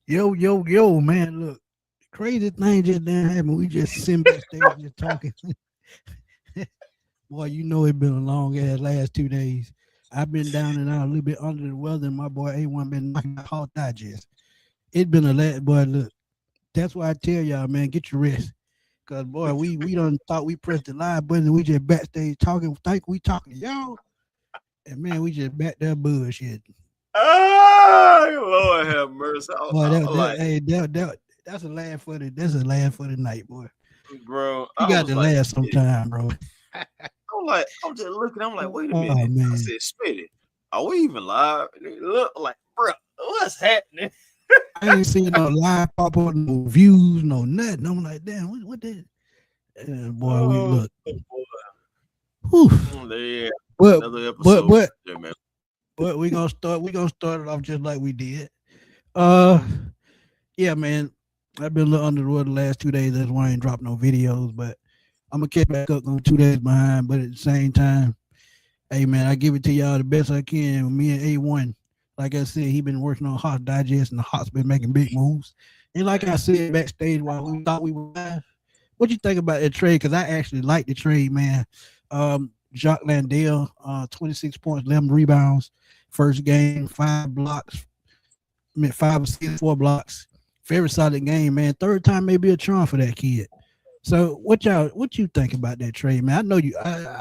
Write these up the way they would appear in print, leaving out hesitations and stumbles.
Yo, man, look, crazy thing just didn't happen. We just sitting backstage just talking. Boy, you know it been a long ass last 2 days. I've been down and out a little bit under the weather, and my boy A1 been knocking out hard digest. It been a lot, boy. Look, that's why I tell y'all, man, get your rest. Cause boy, we done thought we pressed the live button, and we just backstage talking, think we talking to y'all, and man, we just back there bullshit. Oh, Lord have mercy. Boy, I like, that's a laugh for the night, boy. bro, You I got was to like, laugh Smitty. sometime, bro. I'm just looking. I'm like, wait a Oh minute. I man, said, Smitty, are we even live? And they look like, bro, what's happening? I ain't seen no live pop up, no views, no nothing. I'm like, damn, what that? Boy, we Oh, look. boy. Whew. Yeah, But another but episode. but Yeah, man. but we gonna start it off just like we did. Uh, yeah, man. I've been a little under the weather the last 2 days. That's why I ain't dropped no videos. But I'm gonna catch back up on 2 days behind. But at the same time, hey man, I give it to y'all the best I can. Me and A1, like I said, he been working on Hot Digest, and the Hot's been making big moves. And like I said backstage while we thought we were live, what you think about that trade? Because I actually like the trade, man. Jacques Landale, 26 points, 11 rebounds, first game, 5 blocks, I mean 5 assists, 4 blocks. Very solid game, man. Third time may be a charm for that kid. So what you think about that trade, man? I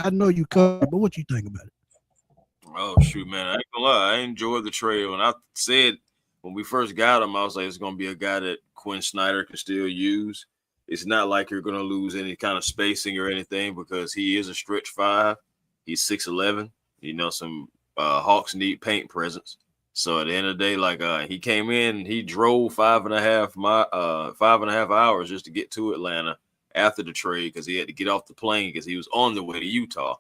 know you covered it, but what you think about it? Oh shoot, man! I ain't gonna lie. I enjoyed the trade. When I said when we first got him, I was like, it's gonna be a guy that Quinn Snyder can still use. It's not like you're gonna lose any kind of spacing or anything because he is a stretch five. He's 6'11". You know, some Hawks need paint presence. So at the end of the day, like he came in, he drove 5.5 hours just to get to Atlanta after the trade because he had to get off the plane because he was on the way to Utah.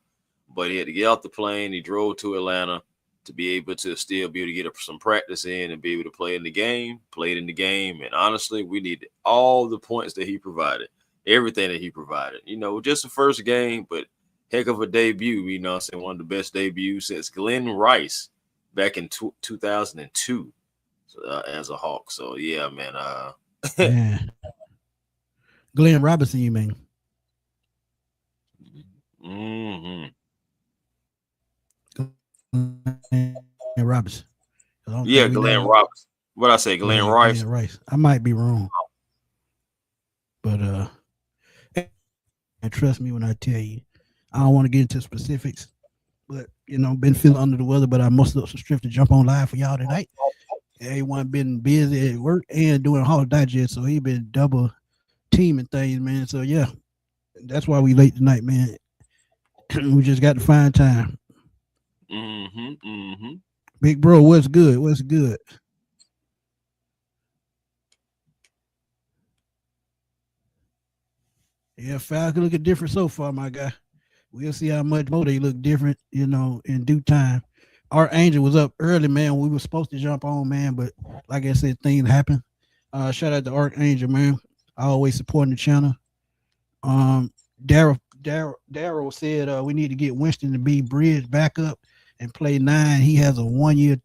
But he had to get off the plane. He drove to Atlanta to be able to still be able to get some practice in and be able to play in the game, played in the game. And honestly, we needed all the points that he provided, everything that he provided. You know, just the first game, but heck of a debut. You know, I'm saying one of the best debuts since Glenn Rice back in 2002 as a Hawk. So, yeah, man. Man, Glenn Robinson, you mean? hmm Glenn Robinson. I don't think Yeah, we Glenn know. Rice. What I say, Glenn Yeah, Rice? Glenn Rice. I might be wrong, but and trust me when I tell you, I don't want to get into specifics. But been feeling under the weather, but I mustered up some strength to jump on live for y'all tonight. Everyone been busy at work and doing Hall Digest, so he been double teaming things, man. So yeah, that's why we late tonight, man. We just got to find time. Mm-hmm. Mm-hmm. Big bro, what's good? What's good? Yeah, Falcon looking different so far, my guy. We'll see how much more they look different, in due time. Our Angel was up early, man. We were supposed to jump on, man, but like I said, things happen. Shout out to Archangel, man. Always supporting the channel. Um, Daryl said we need to get Winston to be bridge back up and play 9. He has a 1 year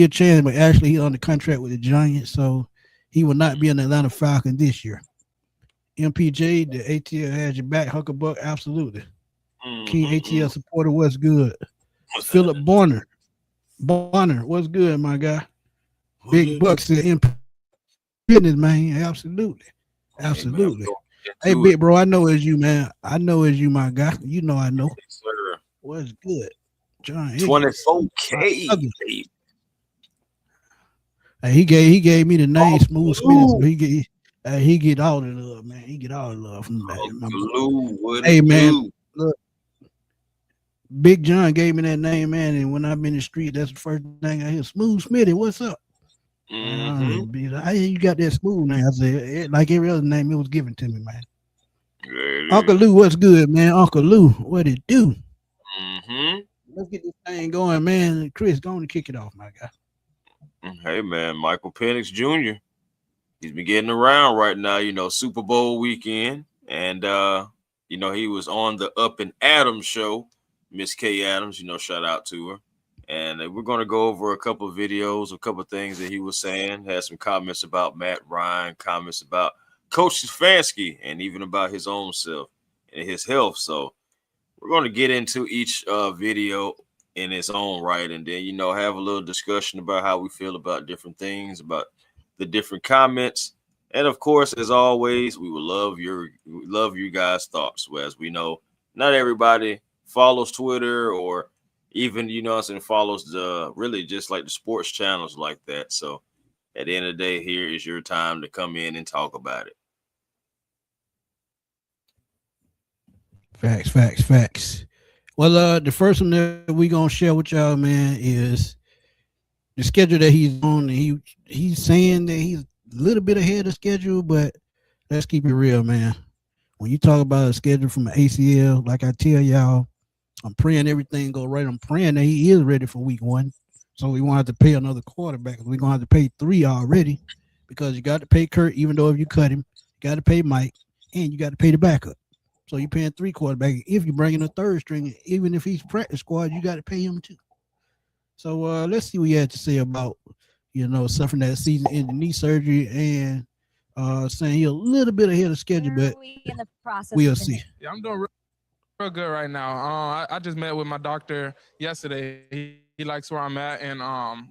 chance, but actually he's on the contract with the Giants, so he will not be an Atlanta Falcon this year. MPJ, the ATL has your back. Huckerbuck, absolutely. King Mm-hmm. ATL supporter, what's good? Philip Bonner, what's good, my guy? Big Buck said business, man. Absolutely. Hey man, we Absolutely. gonna get Hey, into it. big bro, I know it's you, man. I know it's you, my guy. You know I know. Yes, sir. What's good? John Higgins. My 24K. cousin. Hey, he gave me the name Smooth Smitty, so Uncle he get all the love, man. He get all the love from my boy. Lou, what Hey it man, do? look, Big John gave me that name, man, and when I'm in the street, that's the first thing I hear. Smooth Smitty, what's up? Mm-hmm. I hear you got that smooth name. I said, like every other name, it was given to me, man. There it Uncle is. Lou, what's good, man? Uncle Lou, what it do? Mm-hmm. Let's get this thing going, man. Chris, go on and kick it off, my guy. Hey man, Michael Penix Jr. He's been getting around right now, you know, Super Bowl weekend. And you know, he was on the Up and Adams show. Miss K Adams, you know, shout out to her. And we're going to go over a couple of videos, a couple of things that he was saying. Had some comments about Matt Ryan, comments about Coach Stefanski, and even about his own self and his health. So we're going to get into each video in its own right, and then have a little discussion about how we feel about different things, about the different comments, and of course, as always, we will love you guys' thoughts. Well, as we know, not everybody follows Twitter or even follows the really just like the sports channels like that. So at the end of the day, here is your time to come in and talk about it. Facts. Well, the first one that we gonna share with y'all, man, is the schedule that he's on. He's saying that he's a little bit ahead of schedule, but let's keep it real, man. When you talk about a schedule from an ACL, like I tell y'all, I'm praying everything go right. I'm praying that he is ready for week 1, so we won't have to pay another quarterback. We're gonna have to pay 3 already, because you got to pay Kurt, even though if you cut him, you got to pay Mike, and you got to pay the backup. So you're paying 3 quarterbacks. If you bring in a third string, even if he's practice squad, you got to pay him too. So let's see what he had to say about suffering that season-ending knee surgery, and saying he's a little bit ahead of schedule, but we'll see. Yeah, I'm doing real good right now. I just met with my doctor yesterday. He likes where I'm at, and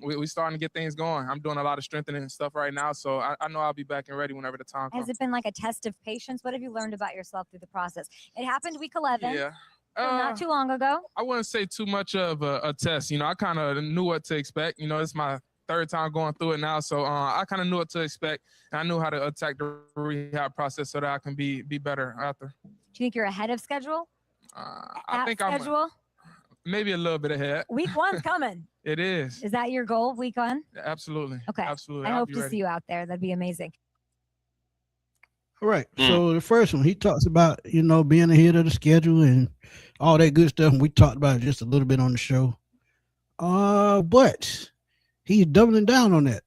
we starting to get things going. I'm doing a lot of strengthening and stuff right now, so I know I'll be back and ready whenever the time comes. Has it been like a test of patience? What have you learned about yourself through the process? It happened week 11. Yeah. Not too long ago. I wouldn't say too much of a test. I kind of knew what to expect. It's my 3rd time going through it now, so I kind of knew what to expect, and I knew how to attack the rehab process so that I can be better after. Do you think you're ahead of schedule? I think schedule? I'm maybe a little bit ahead. Week 1's coming. It is. Is that your goal, week 1? Absolutely. Okay. Absolutely. I hope to see you out there. That'd be amazing. All right. So the first one, he talks about, being ahead of the schedule and all that good stuff. And we talked about it just a little bit on the show. But he's doubling down on that.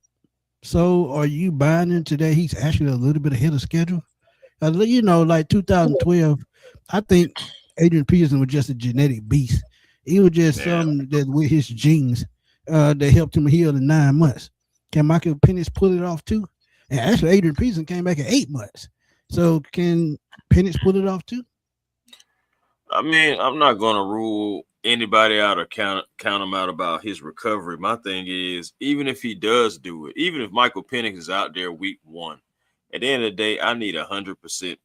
So are you buying into that? He's actually a little bit ahead of schedule. Like 2012, I think Adrian Peterson was just a genetic beast. He was just something that with his genes that helped him heal in 9 months. Can Michael Penix pull it off too? And actually, Adrian Peterson came back in 8 months. So can Penix pull it off too? I mean, I'm not going to rule anybody out or count him out about his recovery. My thing is, even if he does do it, even if Michael Penix is out there week 1, at the end of the day, I need 100%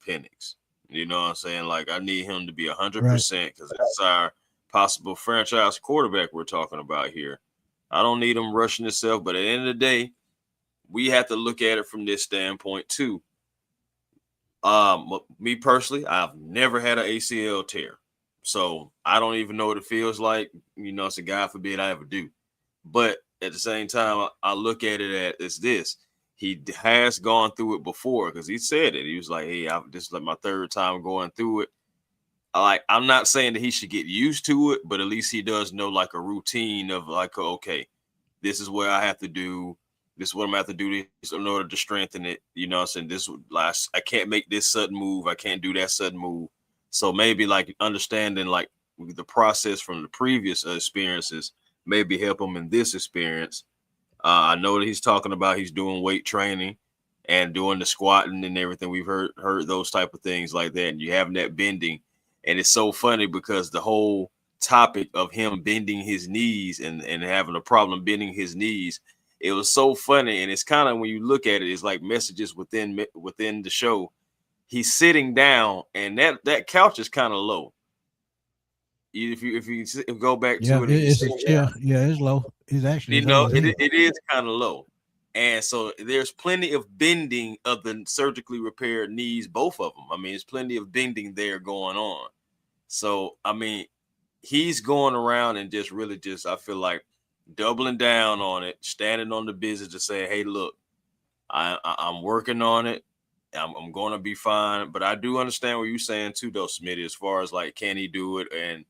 Penix. You know what I'm saying? Like, I need him to be 100% because that's our possible franchise quarterback we're talking about here. I don't need him rushing himself, but at the end of the day, we have to look at it from this standpoint too. Me personally, I've never had an ACL tear, so I don't even know what it feels like. It's a God forbid I ever do. But at the same time, I look at it as this. He has gone through it before because he said it. He was like, hey, this is like my 3rd time going through it. I'm not saying that he should get used to it, but at least he does know like a routine of like, okay, this is what I have to do. This is what I'm going to have to do in order to strengthen it. I'm saying? I can't make this sudden move. I can't do that sudden move. So maybe like understanding like the process from the previous experiences maybe help him in this experience. I know that he's talking about he's doing weight training and doing the squatting and everything. We've heard those type of things like that. And you having that bending. And it's so funny because the whole topic of him bending his knees and having a problem bending his knees, it was so funny. And it's kind of, when you look at it, it's like messages within the show. He's sitting down and that couch is kind of low. If you go back to it, it's low. It's actually it is kind of low. And so there's plenty of bending of the surgically repaired knees, both of them. I mean, there's plenty of bending there going on. So, I mean, he's going around and I feel like doubling down on it, standing on the business to say, hey, look, I'm working on it. I'm going to be fine. But I do understand what you're saying too, though, Smitty, as far as like, can he do it and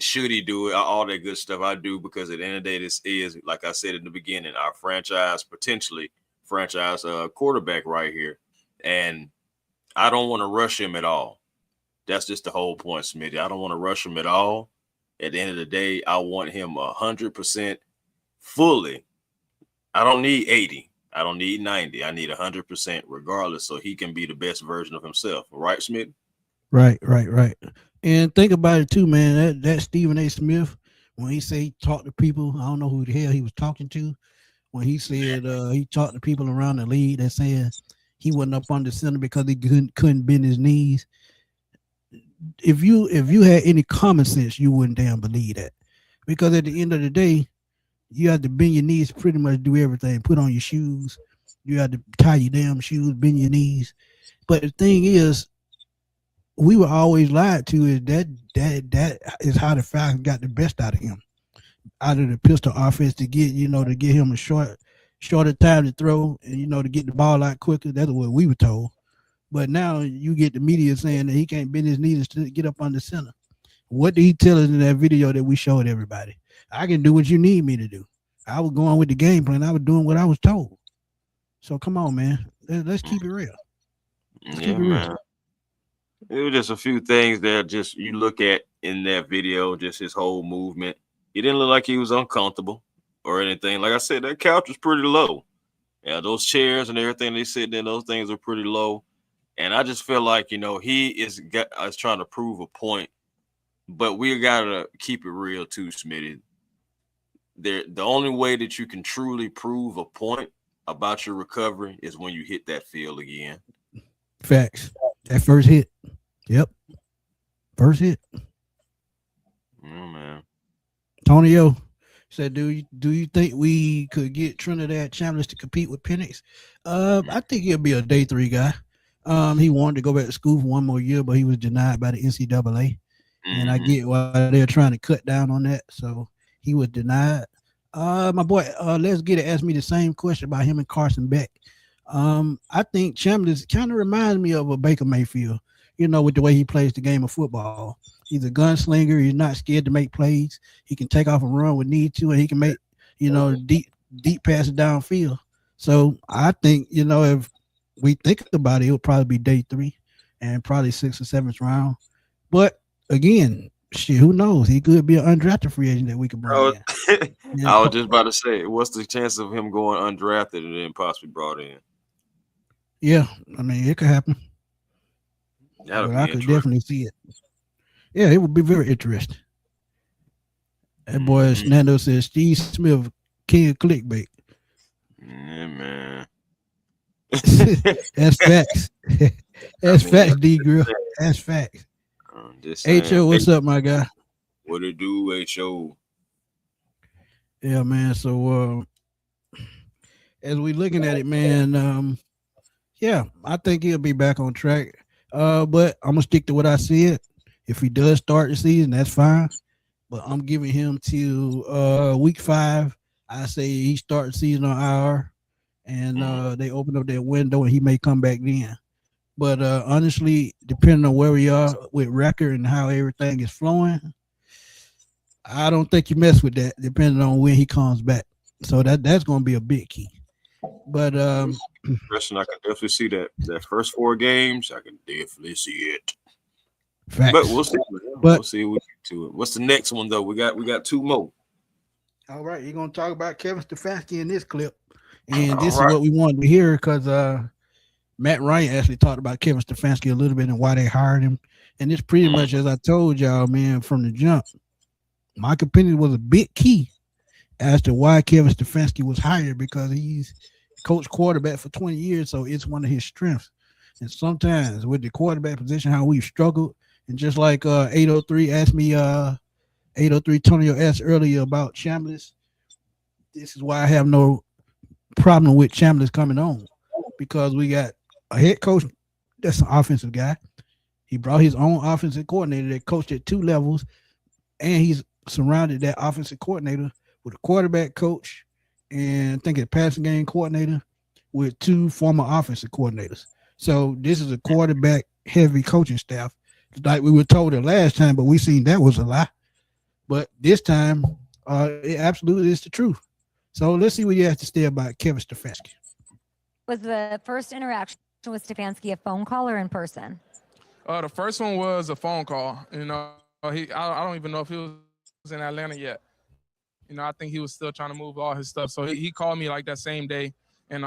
should he do it? All that good stuff I do, because at the end of the day, this is, like I said in the beginning, our potentially franchise quarterback right here. And I don't want to rush him at all. That's just the whole point, Smitty. I don't want to rush him at all. At the end of the day, I want him 100% fully. I don't need 80. I don't need 90. I need 100% regardless, so he can be the best version of himself. Right, Smith? Right. And think about it too, man. That Stephen A. Smith, when he say he talked to people, I don't know who the hell he was talking to. When he said he talked to people around the league that said he wasn't up on the center because he couldn't bend his knees. If you had any common sense, you wouldn't damn believe that. Because at the end of the day, you have to bend your knees, pretty much do everything. Put on your shoes. You have to tie your damn shoes, bend your knees. But the thing is, we were always lied to is that is how the Falcons got the best out of him. Out of the pistol offense to get him a shorter time to throw and to get the ball out quicker. That's what we were told. But now you get the media saying that he can't bend his knees to get up on the center. What did he tell us in that video that we showed everybody? I can do what you need me to do. I was going with the game plan. I was doing what I was told. So come on, man. Let's keep it real. Man. It was just a few things that just you look at in that video, just his whole movement. He didn't look like he was uncomfortable or anything. Like I said, that couch was pretty low. Yeah, those chairs and everything they sit in, those things are pretty low. And I just feel like, he is trying to prove a point. But we got to keep it real too, Smitty. The only way that you can truly prove a point about your recovery is when you hit that field again. Facts. That first hit. Yep. First hit. Oh, man. Tonio said, do you think we could get Trinidad Chambliss to compete with Penix? I think he'll be a day 3 guy. He wanted to go back to school for one more year, but he was denied by the NCAA. And I get why they're trying to cut down on that. So he was denied. My boy, Let's Get It asked me the same question about him and Carson Beck. I think Chambliss kind of reminds me of a Baker Mayfield, with the way he plays the game of football. He's a gunslinger. He's not scared to make plays. He can take off and run when need to, and he can make, deep passes downfield. So I think, if we think about it, it'll probably be day 3 and probably 6th or 7th round. But again, shit, who knows? He could be an undrafted free agent that we could bring in. I was just about to say, what's the chance of him going undrafted and then possibly brought in? Yeah, I mean, it could happen. I could definitely see it. Yeah, it would be very interesting. That boy Nando says Steve Smith, king of clickbait. Yeah, man. That's facts. That's facts, D Grill. That's facts. H.O., what's up, my guy? What it do, H.O.? Yeah, man. So as we looking at it, man, yeah, I think he'll be back on track. But I'm gonna stick to what I said. If he does start the season, that's fine. But I'm giving him till week 5. I say he starts the season on IR, and they open up that window, and he may come back then. But honestly, depending on where we are with record and how everything is flowing, I don't think you mess with that. Depending on when he comes back, so that's going to be a big key. But Christian, I can definitely see that first 4 games. I can definitely see it. Facts. But we'll see. We'll see what we get to it. What's the next one though? We got 2 more. All right, you're gonna talk about Kevin Stefanski in this clip, and this is what we wanted to hear because Matt Ryan actually talked about Kevin Stefanski a little bit and why they hired him, and it's pretty much as I told y'all, man, from the jump. Michael Penix was a big key as to why Kevin Stefanski was hired because he's coached quarterback for 20 years, so it's one of his strengths. And sometimes with the quarterback position, how we've struggled, and just like 803 asked me, 803 Tonio asked earlier about Chambliss. This is why I have no problem with Chambliss coming on, because we got a head coach that's an offensive guy. He brought his own offensive coordinator that coached at 2 levels, and he's surrounded that offensive coordinator with a quarterback coach and I think a passing game coordinator with 2 former offensive coordinators. So this is a quarterback heavy coaching staff, like we were told it last time, but we seen that was a lie. But this time, it absolutely is the truth. So let's see what you have to say about Kevin Stefanski. Was the first interaction with Stefanski a phone call or in person? The first one was a phone call. I don't even know if he was was in Atlanta yet. I think he was still trying to move all his stuff. So he called me like that same day, and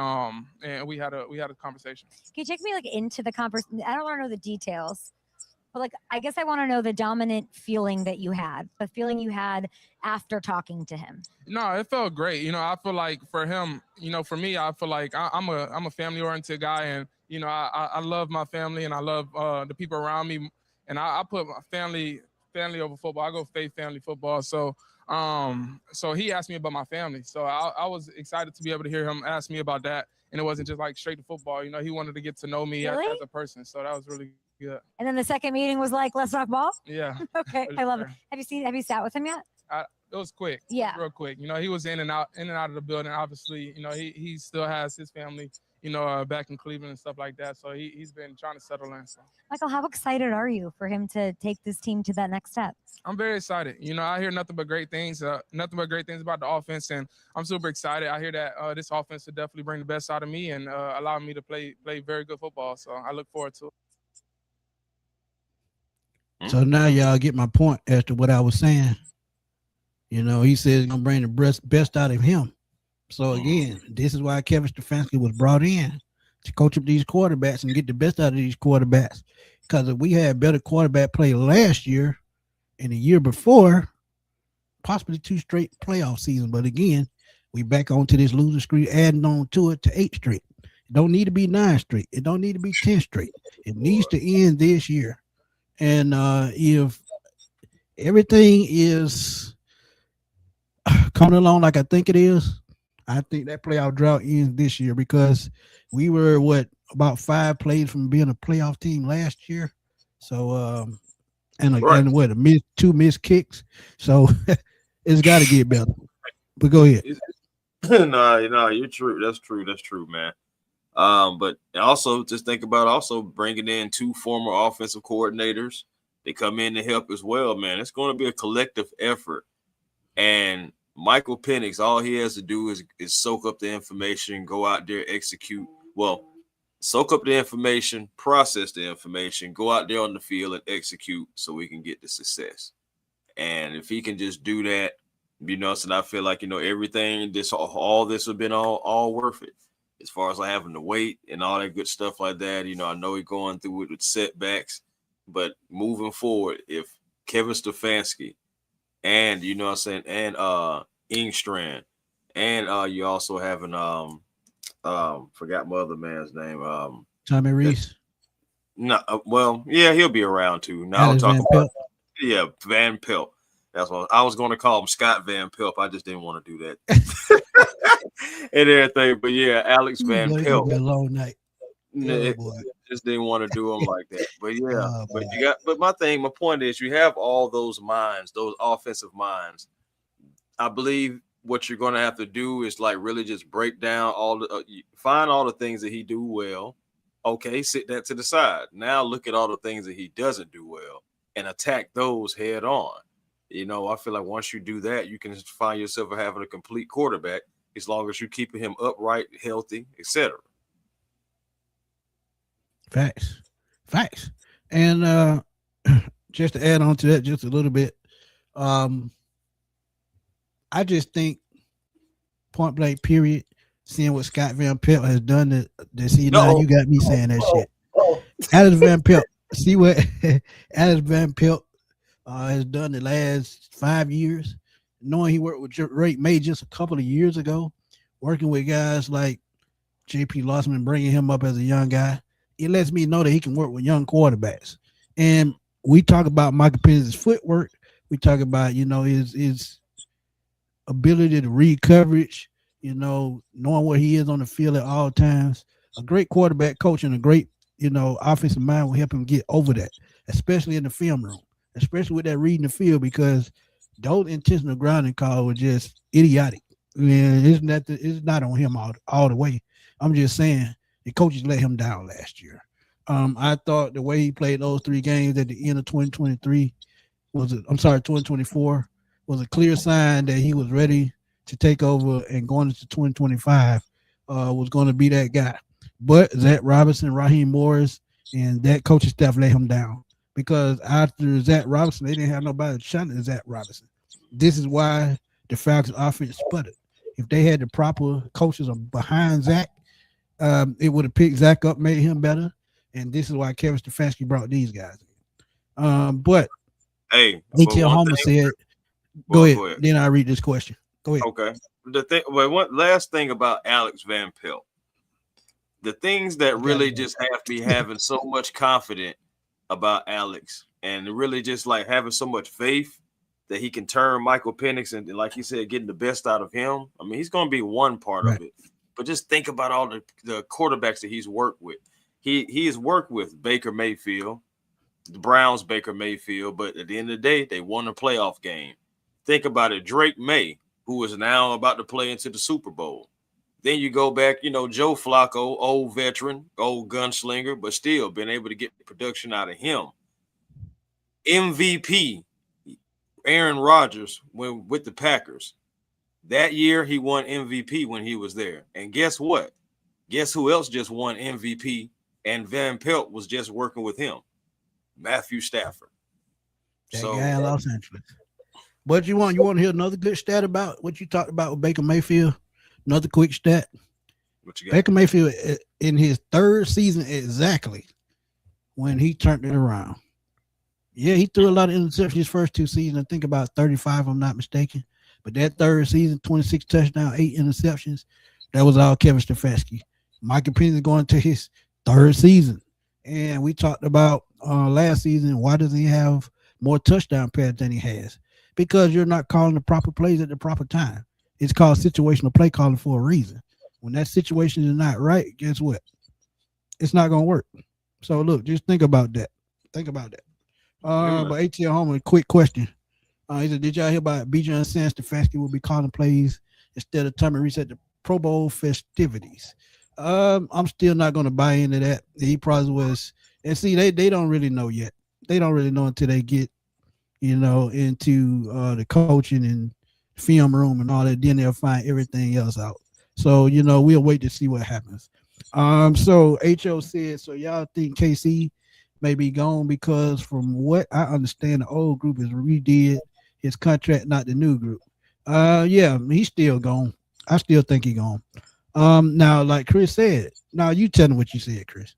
we had a conversation. Can you take me like into the conversation? I don't want to know the details, but like I guess I want to know the dominant feeling that you had, the feeling you had after talking to him. No, it felt great. I feel like for him, for me, I feel like I'm a family oriented guy, and I love my family and I love the people around me, and I put my family over football. I go faith family football. So he asked me about my family. So I was excited to be able to hear him ask me about that. And it wasn't just like straight to football. He wanted to get to know me Really? as a person. So that was really good. And then the second meeting was like, let's talk ball. Yeah. Okay. I love it. Have you sat with him yet? It was quick. Yeah. Real quick. He was in and out of the building. Obviously, he still has his family, back in Cleveland and stuff like that. So he's been trying to settle in. So. Michael, how excited are you for him to take this team to that next step? I'm very excited. I hear nothing but great things about the offense, and I'm super excited. I hear that this offense will definitely bring the best out of me and allow me to play very good football. So I look forward to it. So now y'all get my point as to what I was saying. He said he's gonna bring the best out of him. So again, this is why Kevin Stefanski was brought in to coach up these quarterbacks and get the best out of these quarterbacks. Because if we had better quarterback play last year and the year before, possibly 2 straight playoff seasons. But again, we back onto this losing streak, adding on to it to 8 straight. It don't need to be 9 straight. It don't need to be 10 straight. It needs to end this year. And if everything is coming along like I think it is, I think that playoff drought ends this year because we were about 5 plays from being a playoff team last year. So and 2 missed kicks. So it's got to get better. But go ahead. No, you're true. That's true, man. But also just think about also bringing in 2 former offensive coordinators. They come in to help as well, man. It's going to be a collective effort. And Michael Penix, all he has to do is soak up the information, go out there, execute. Well, soak up the information, process the information, go out there on the field and execute so we can get the success. And if he can just do that, so I feel like, everything, all this have been all worth it. As far as like having to wait and all that good stuff like that, I know he's going through it with setbacks, but moving forward, if Kevin Stefanski and and Ingstrand, and you also having forgot my other man's name, Tommy Reese. No, well, yeah, he'll be around too. Now I'm talking about Van Pelt. That's what I was going to call him, Scott Van Pelt. I just didn't want to do that and everything. But yeah, Alex Van Pelt. A long night. Just didn't want to do him like that. But yeah, but my point is, you have all those minds, those offensive minds. I believe what you're going to have to do is like really just break down find all the things that he do well. Okay, sit that to the side. Now look at all the things that he doesn't do well and attack those head on. I feel like once you do that, you can find yourself having a complete quarterback as long as you're keeping him upright, healthy, etc. Facts. And just to add on to that just a little bit, I just think point blank period, seeing what Scott Van Pelt has done now you got me saying that shit. Alex Van Pelt, see what Alex Van Pelt has done the last 5 years, knowing he worked with Drake May just a couple of years ago, working with guys like J.P. Lossman, bringing him up as a young guy. It lets me know that he can work with young quarterbacks. And we talk about Michael Penix's footwork. We talk about, his ability to read coverage, knowing where he is on the field at all times. A great quarterback coach and a great, offensive mind will help him get over that, especially in the film room, especially with that reading the field, because those intentional grounding calls were just idiotic. It's not on him all the way. I'm just saying the coaches let him down last year. I thought the way he played those 3 games at the end of 2024 was a clear sign that he was ready to take over and going into 2025 was going to be that guy. But Zach Robinson, Raheem Morris, and that coaching staff let him down because after Zach Robinson, they didn't have nobody to challenge Zach Robinson. this is why the Falcons offense sputtered. If they had the proper coaches behind Zach, it would have picked Zach up, made him better. And this is why Kevin Stefanski brought these guys in. But hey, ATL Homer said, go ahead. Then I read this question. Go ahead. Okay. The thing, well, one last thing about Alex Van Pelt. The things that really just have me having so much confidence about Alex and really just like having so much faith that he can turn Michael Penix and, like you said, getting the best out of him. I mean, he's going to be one part of it. But just think about all the quarterbacks that he's worked with. He has worked with Baker Mayfield, the Browns, Baker Mayfield, but at the end of the day, they won a playoff game. Think about it. Drake May, who is now about to play into the Super Bowl. Then you go back, Joe Flacco, old veteran, old gunslinger, but still been able to get production out of him. MVP, Aaron Rodgers, with the Packers. That year, he won MVP when he was there. And guess what? Guess who else just won MVP? And Van Pelt was just working with him. Matthew Stafford. That guy in Los Angeles. But you want to hear another good stat about what you talked about with Baker Mayfield? Another quick stat. What you got? Baker Mayfield in his third season exactly when he turned it around. Yeah, he threw a lot of interceptions his first 2 seasons. I think about 35, if I'm not mistaken. But that third season, 26 touchdowns, 8 interceptions, that was all Kevin Stefanski. Michael Penix going to his third season. And we talked about last season, why does he have more touchdown passes than he has? Because you're not calling the proper plays at the proper time. It's called situational play calling for a reason. When that situation is not right, guess what? It's not going to work. So, look, just think about that. Think about that. But ATL Homer, quick question. He said, did y'all hear about Bijan saying Stefanski will be calling plays instead of time to reset the Pro Bowl festivities? I'm still not going to buy into that. He probably was. And see, they don't really know yet. They don't really know until they get, into the coaching and film room and all that. Then they'll find everything else out. So, we'll wait to see what happens. So HO said, so y'all think KC may be gone because from what I understand, the old group is redid his contract, not the new group. Yeah, he's still gone. I still think he's gone. Now, like Chris said, now you tell him what you said, Chris.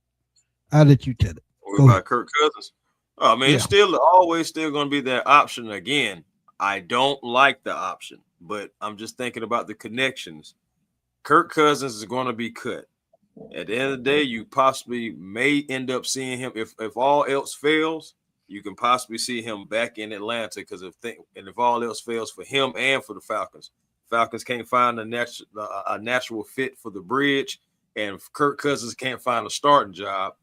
I'll let you tell it. What about Kirk Cousins? I mean, it's still always going to be that option again. I don't like the option, but I'm just thinking about the connections. Kirk Cousins is going to be cut. At the end of the day, you possibly may end up seeing him. If all else fails, you can possibly see him back in Atlanta because if all else fails for him and for the Falcons can't find a natural fit for the bridge, and if Kirk Cousins can't find a starting job,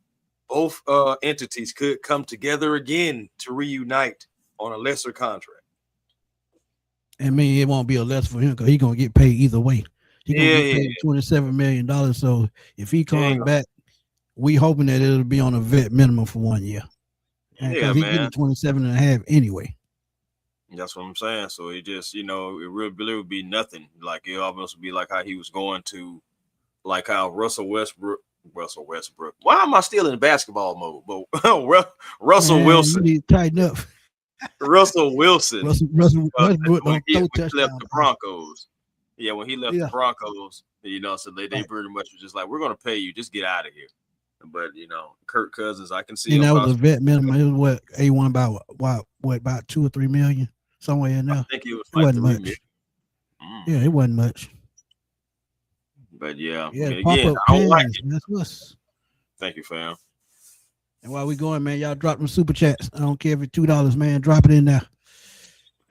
both entities could come together again to reunite on a lesser contract. I mean, it won't be a less for him because he's gonna get paid either way. He's gonna get paid $27 million. So if he comes back, we hoping that it'll be on a vet minimum for 1 year. Because he's getting 27.5 anyway. That's what I'm saying. So it just, it really would be nothing. Like it almost would be like how he was going to, like how Russell Westbrook. Why am I still in basketball mode? But Russell Wilson. You need to tighten up. Russell Wilson. Russell Westbrook when he left the Broncos. Yeah, when he left the Broncos, so they pretty much was just like, we're going to pay you. Just get out of here. But, Kirk Cousins, I can see. And that was a vet minimum. It was what, A1 about about 2 or 3 million? Somewhere in there. I think it was like $3 million. Yeah, it wasn't much. But yeah, again, I don't like it. That's what's. Thank you, fam. And while we going, man, y'all drop them super chats. I don't care if it's $2, man. Drop it in there.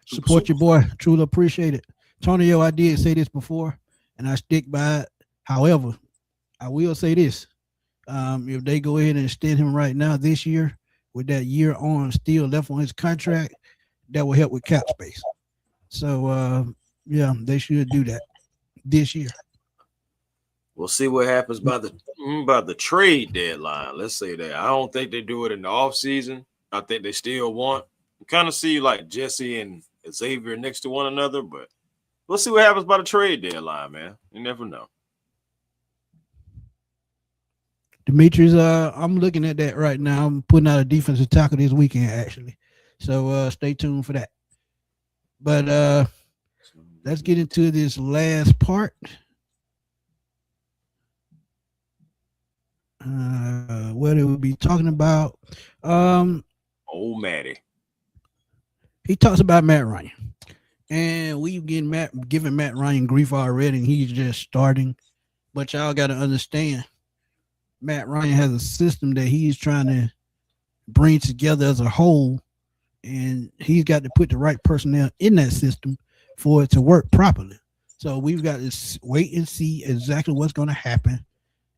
Support your boy. Truly appreciate it. Tonio, I did say this before, and I stick by it. However, I will say this. If they go ahead and extend him right now this year, with that year on still left on his contract, that will help with cap space. So, they should do that this year. We'll see what happens by the trade deadline. Let's say that. I don't think they do it in the offseason. I think they still want. You kind of see like Jesse and Xavier next to one another, but we'll see what happens by the trade deadline, man. You never know. Demetrius, I'm looking at that right now. I'm putting out a defensive tackle this weekend, actually. So stay tuned for that. But let's get into this last part. What it would be talking about. Old Matty. He talks about Matt Ryan. And we've giving Matt Ryan grief already, and he's just starting. But y'all got to understand, Matt Ryan has a system that he's trying to bring together as a whole, and he's got to put the right personnel in that system for it to work properly. So we've got to wait and see exactly what's going to happen.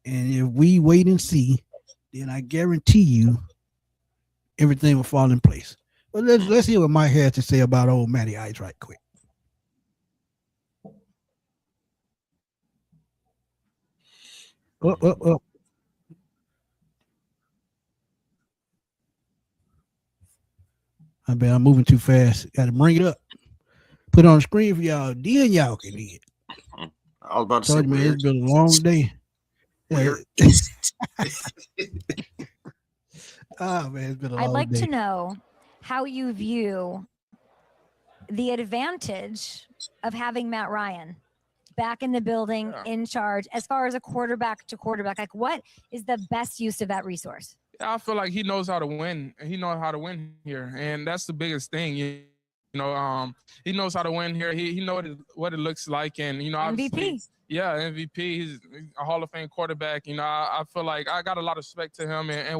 And if we wait and see, then I guarantee you everything will fall in place. But let's hear what Mike has to say about old Matty Ice right quick. Oh. I'm moving too fast. Got to bring it up. Put it on the screen for y'all. Then y'all can hear it. I was about to say, Man, it's been a long day. Weird. Oh, man, it's been a long I'd like day. to know how you view the advantage of having Matt Ryan back in the building, in charge, as far as a quarterback to quarterback. Like, what is the best use of that resource? I feel like he knows how to win. He knows how to win here, and that's the biggest thing. He knows how to win here. He knows what it looks like, and MVP. Yeah, MVP. He's a Hall of Fame quarterback. I feel like I got a lot of respect to him and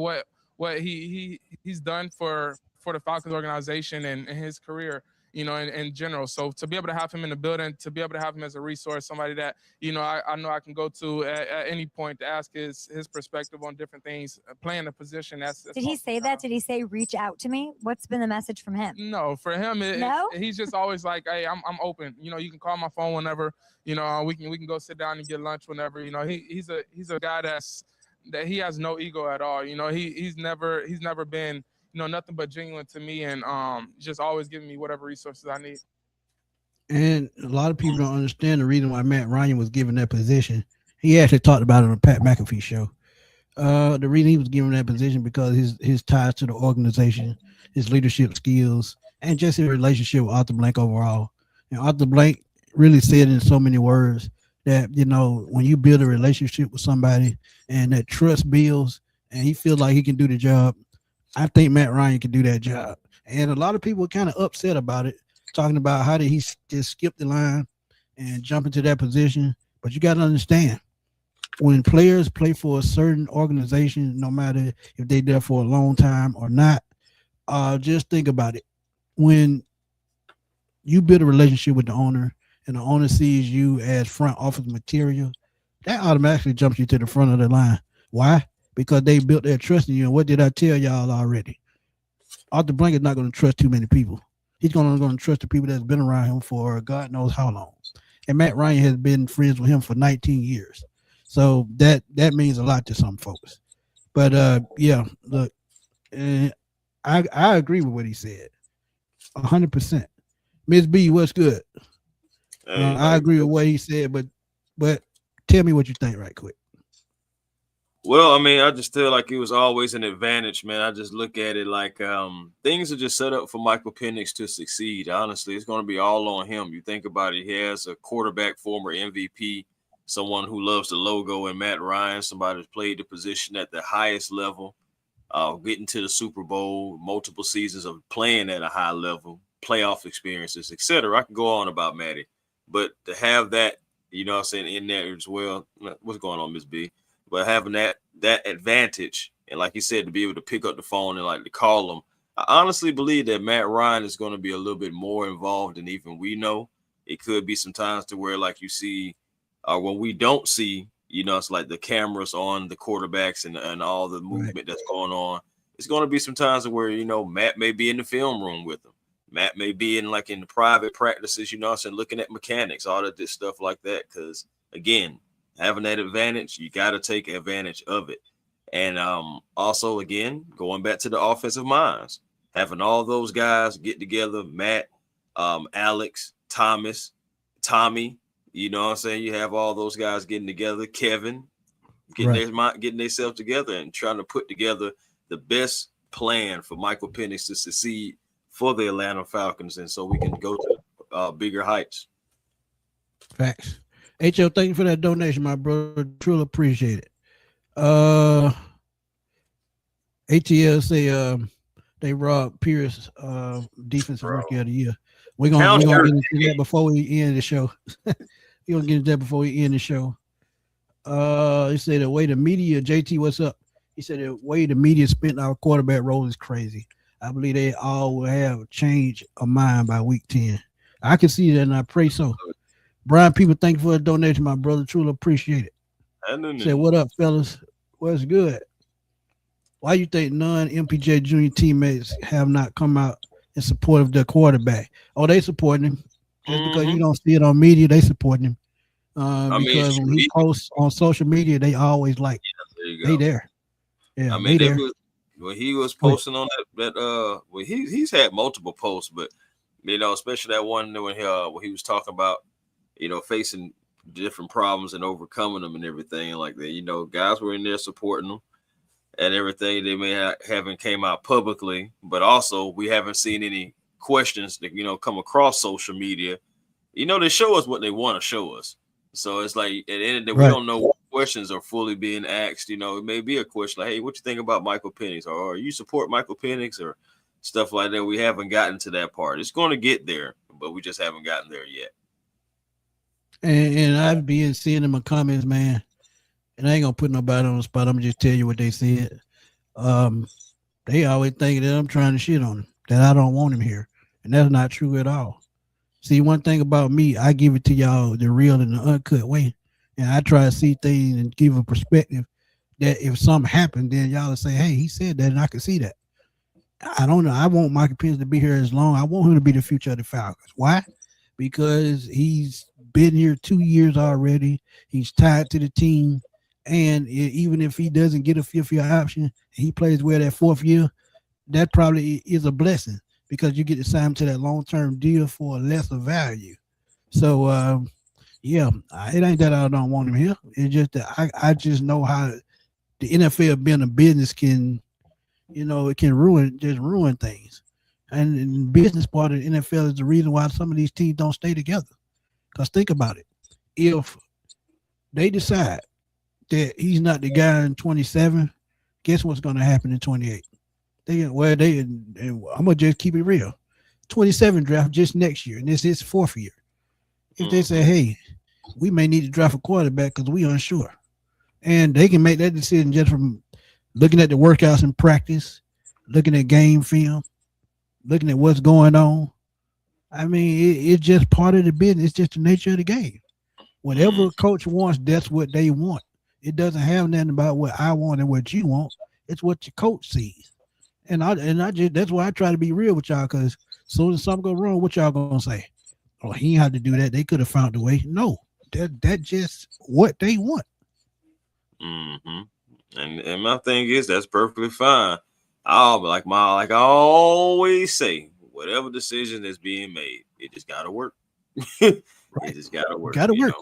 what he's done for the Falcons organization and his career, in general. So to be able to have him in the building, to be able to have him as a resource, somebody that, I know I can go to at any point to ask his perspective on different things, playing the position. That's Did he say that? Did he say, reach out to me? What's been the message from him? No, for him, No? he's just always like, hey, I'm open. You can call my phone whenever, we can go sit down and get lunch whenever. He's a guy that he has no ego at all. He's never been, nothing but genuine to me, and just always giving me whatever resources I need. And a lot of people don't understand the reason why Matt Ryan was given that position. He actually talked about it on the Pat McAfee show. The reason he was given that position because his ties to the organization, his leadership skills, and just his relationship with Arthur Blank overall. And Arthur Blank really said in so many words that, when you build a relationship with somebody and that trust builds and he feels like he can do the job, I think Matt Ryan can do that job. And a lot of people are kind of upset about it, talking about how did he just skip the line and jump into that position. But you got to understand, when players play for a certain organization, no matter if they're there for a long time or not, just think about it. When you build a relationship with the owner and the owner sees you as front office material, that automatically jumps you to the front of the line. Why? Because they built their trust in you. And what did I tell y'all already? Arthur Blank is not going to trust too many people. He's going to trust the people that's been around him for God knows how long. And Matt Ryan has been friends with him for 19 years. So that means a lot to some folks. But yeah, look, I agree with what he said. 100%. Miss B, what's good? I agree with what he said, but tell me what you think right quick. Well, I mean, I just feel like it was always an advantage, man. I just look at it like things are just set up for Michael Penix to succeed. Honestly, it's going to be all on him. You think about it, he has a quarterback, former MVP, someone who loves the logo, and Matt Ryan, somebody who's played the position at the highest level, getting to the Super Bowl, multiple seasons of playing at a high level, playoff experiences, etc. I can go on about Matty, but to have that, in there as well. What's going on, Miss B? But having that advantage, and like you said, to be able to pick up the phone and like to call them, I honestly believe that Matt Ryan is going to be a little bit more involved than even we know. It could be sometimes to where, like you see, when we don't see, it's like the cameras on the quarterbacks and all the movement that's going on. It's going to be some times where, Matt may be in the film room with them. Matt may be in the private practices, looking at mechanics, all of this stuff like that. Because again, having that advantage, you got to take advantage of it. And also, again, going back to the offensive minds, having all those guys get together, Matt, Alex, Thomas, Tommy, you have all those guys getting together, Kevin, getting themselves together and trying to put together the best plan for Michael Penix to succeed for the Atlanta Falcons. And so we can go to bigger heights. Facts. HO, thank you for that donation, my brother. Truly appreciate it. ATL say they robbed Pierce defensive rookie of the year. We're gonna get into that before we end the show. We're gonna get into that before we end the show. He said the way the media, JT, what's up? He said the way the media spent our quarterback role is crazy. I believe they all will have change of mind by week 10. I can see that, and I pray so. Brian, people, thank you for the donation, my brother. Truly appreciate it. Said, what up, fellas? What's good? Why you think non-MPJ junior teammates have not come out in support of their quarterback? Oh, they supporting him. Just because you don't see it on media, they supporting him. Because when he posts on social media, they always like, they there. Yeah, I mean, when he was posting on that well, he's had multiple posts, but especially that one when he was talking about, facing different problems and overcoming them and everything like that. Guys were in there supporting them and everything. They may haven't came out publicly, but also we haven't seen any questions that come across social media. They show us what they want to show us. So it's like at the end of the day, we don't know what questions are fully being asked. It may be a question like, hey, what you think about Michael Penix? Or you support Michael Penix or stuff like that. We haven't gotten to that part. It's going to get there, but we just haven't gotten there yet. And I've been seeing in my comments, man, and I ain't gonna put nobody on the spot. I'm gonna just tell you what they said. They always think that I'm trying to shit on him, that I don't want him here. And that's not true at all. See, one thing about me, I give it to y'all the real and the uncut way. And I try to see things and give a perspective that if something happened, then y'all will say, hey, he said that and I can see that. I don't know. I want Michael Penix to be here as long. I want him to be the future of the Falcons. Why? Because he's been here 2 years already. He's tied to the team. And even if he doesn't get a fifth-year option, he plays well that fourth year, that probably is a blessing because you get to sign him to that long-term deal for a lesser value. So, it ain't that I don't want him here. It's just that I just know how the NFL being a business can, it can ruin things. And the business part of the NFL is the reason why some of these teams don't stay together. Because think about it. If they decide that he's not the guy in 27, guess what's going to happen in 28? I'm going to just keep it real. 27 draft just next year, and this is his fourth year. If they say, hey, we may need to draft a quarterback because we're unsure. And they can make that decision just from looking at the workouts in practice, looking at game film, looking at what's going on. I mean, it's just part of the business. It's just the nature of the game. Whatever a coach wants, that's what they want. It doesn't have nothing about what I want and what you want. It's what your coach sees. And that's why I try to be real with y'all, because as soon as something goes wrong, what y'all gonna say? Oh, he ain't had to do that. They could have found a way. No, that's just what they want. And my thing is that's perfectly fine. Like I always say, whatever decision is being made, it just gotta work. It just gotta work. Gotta work.